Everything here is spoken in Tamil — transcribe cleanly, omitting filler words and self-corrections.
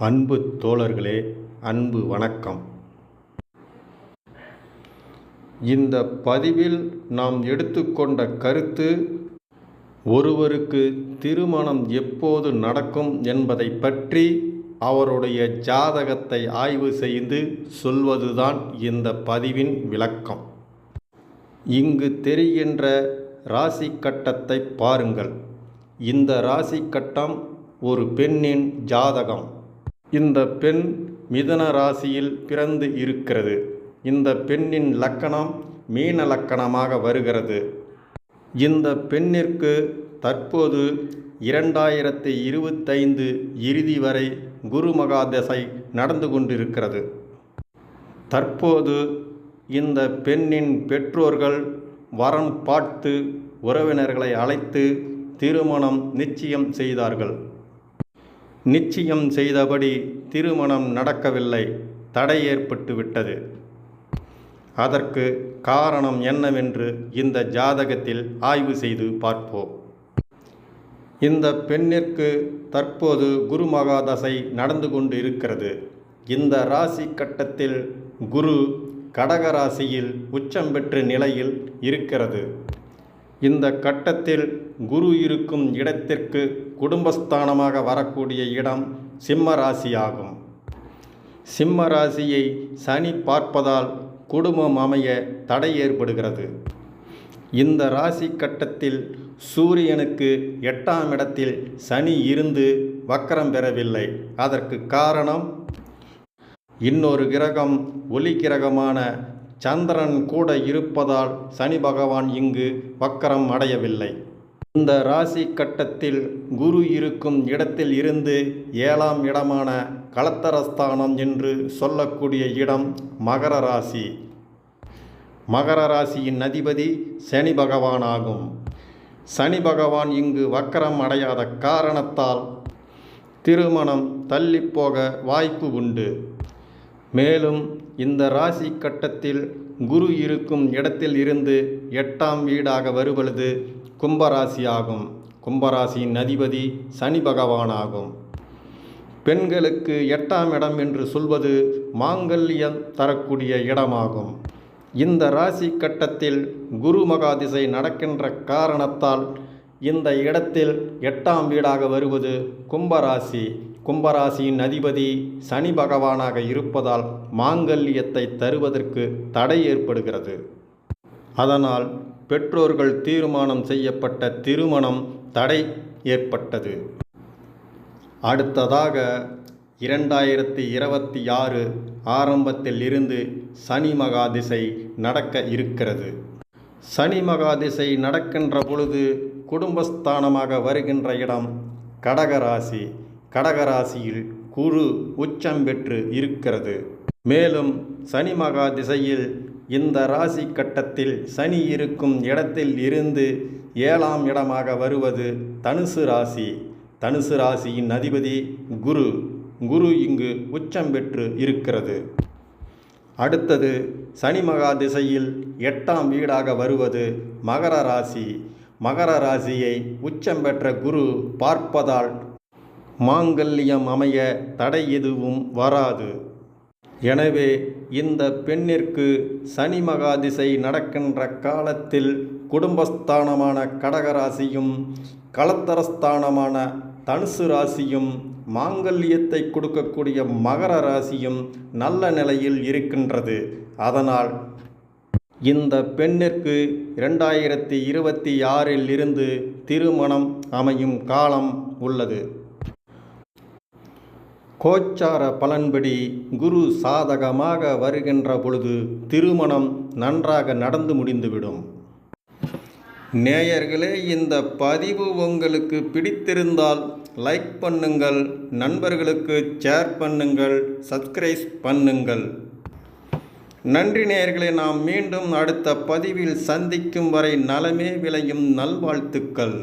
அன்பு தோழர்களே, அன்பு வணக்கம். இந்த பதிவில் நாம் எடுத்துக்கொண்ட கருத்து, ஒருவருக்கு திருமணம் எப்போது நடக்கும் என்பதை பற்றி அவருடைய ஜாதகத்தை ஆய்வு செய்து சொல்வதுதான் இந்த பதிவின் விளக்கம். இங்கு தெரிகின்ற ராசி கட்டத்தை பாருங்கள். இந்த ராசி கட்டம் ஒரு பெண்ணின் ஜாதகம். இந்த பெண் மிதுன ராசியில் பிறந்து இருக்கிறது. இந்த பெண்ணின் லக்கணம் மீன லக்கணமாக வருகிறது. இந்த பெண்ணிற்கு தற்போது 2025 இறுதி வரை குரு மகாதசை நடந்து கொண்டிருக்கிறது. தற்போது இந்த பெண்ணின் பெற்றோர்கள் வரன் பார்த்து உறவினர்களை அழைத்து திருமணம் நிச்சயம் செய்தார்கள். நிச்சயம் செய்தபடி திருமணம் நடக்கவில்லை, தடை ஏற்பட்டு விட்டது. அதற்கு காரணம் என்னவென்று இந்த ஜாதகத்தில் ஆய்வு செய்து பார்ப்போம். இந்த பெண்ணிற்கு தற்போது குரு மகாதசை நடந்து கொண்டு இருக்கிறது. இந்த ராசி கட்டத்தில் குரு கடக ராசியில் உச்சம் பெற்ற நிலையில் இருக்கிறது. இந்த கட்டத்தில் குரு இருக்கும் இடத்திற்கு குடும்பஸ்தானமாக வரக்கூடிய இடம் சிம்ம ராசியாகும். சிம்ம ராசியை சனி பார்ப்பதால் குடும்பம் அமைய தடை ஏற்படுகிறது. இந்த ராசி கட்டத்தில் சூரியனுக்கு 8ஆம் இடத்தில் சனி இருந்து வக்கரம் பெறவில்லை. அதற்கு காரணம், இன்னொரு கிரகம் ஒளி கிரகமான சந்திரன் கூட இருப்பதால் சனி பகவான் இங்கு வக்கரம் அடையவில்லை. இந்த ராசி கட்டத்தில் குரு இருக்கும் இடத்தில் இருந்து 7ஆம் இடமான கலத்தரஸ்தானம் என்று சொல்லக்கூடிய இடம் மகர ராசி. மகர ராசியின் அதிபதி சனி பகவான் ஆகும். சனி பகவான் இங்கு வக்கரம் அடையாத காரணத்தால் திருமணம் தள்ளிப்போக வாய்ப்பு உண்டு. மேலும் இந்த ராசி கட்டத்தில் குரு இருக்கும் இடத்தில் இருந்து 8ஆம் வீடாக வருவது கும்பராசி ஆகும். கும்பராசியின் அதிபதி சனி பகவான் ஆகும். பெண்களுக்கு 8ஆம் இடம் என்று சொல்வது மாங்கல்யம் தரக்கூடிய இடமாகும். இந்த ராசி கட்டத்தில் குரு மகாதிசை நடக்கின்ற காரணத்தால் இந்த இடத்தில் 8ஆம் வீடாக வருவது கும்பராசி. கும்பராசியின் அதிபதி சனி பகவானாக இருப்பதால் மாங்கல்யத்தை தருவதற்கு தடை ஏற்படுகிறது. அதனால் பெற்றோர்கள் தீர்மானம் செய்யப்பட்ட திருமணம் தடை ஏற்பட்டது. அடுத்ததாக 2026 ஆரம்பத்தில் இருந்து சனி மகாதிசை நடக்க இருக்கிறது. சனி மகாதிசை நடக்கின்ற பொழுது குடும்பஸ்தானமாக வருகின்ற இடம் கடகராசி. கடகராசியில் குரு உச்சம் பெற்று இருக்கிறது. மேலும் சனி மகா திசையில் இந்த ராசி கட்டத்தில் சனி இருக்கும் இடத்தில் இருந்து 7ஆம் இடமாக வருவது தனுசு ராசி. தனுசு ராசியின் அதிபதி குரு. குரு இங்கு உச்சம் பெற்று இருக்கிறது. அடுத்தது சனி மகா திசையில் 8ஆம் வீடாக வருவது மகர ராசி. மகர ராசியை உச்சம் பெற்ற குரு பார்ப்பதால் மாங்கல்யம் அமைய தடை எதுவும் வராது. எனவே இந்த பெண்ணிற்கு சனி மகாதிசை நடக்கின்ற காலத்தில் குடும்பஸ்தானமான கடகராசியும் கலத்தரஸ்தானமான தனுசு ராசியும் மாங்கல்யத்தை கொடுக்கக்கூடிய மகர ராசியும் நல்ல நிலையில் இருக்கின்றது. அதனால் இந்த பெண்ணிற்கு 2026 இருந்து திருமணம் அமையும் காலம் உள்ளது. கோச்சார பலன்படி குரு சாதகமாக வருகின்ற பொழுது திருமணம் நன்றாக நடந்து முடிந்துவிடும். நேயர்களே, இந்த பதிவு உங்களுக்கு பிடித்திருந்தால் லைக் பண்ணுங்கள், நண்பர்களுக்கு ஷேர் பண்ணுங்கள், சப்ஸ்கிரைப் பண்ணுங்கள். நன்றி நேயர்களே. நாம் மீண்டும் அடுத்த பதிவில் சந்திக்கும் வரை நலமே விளையும் நல்வாழ்த்துக்கள்.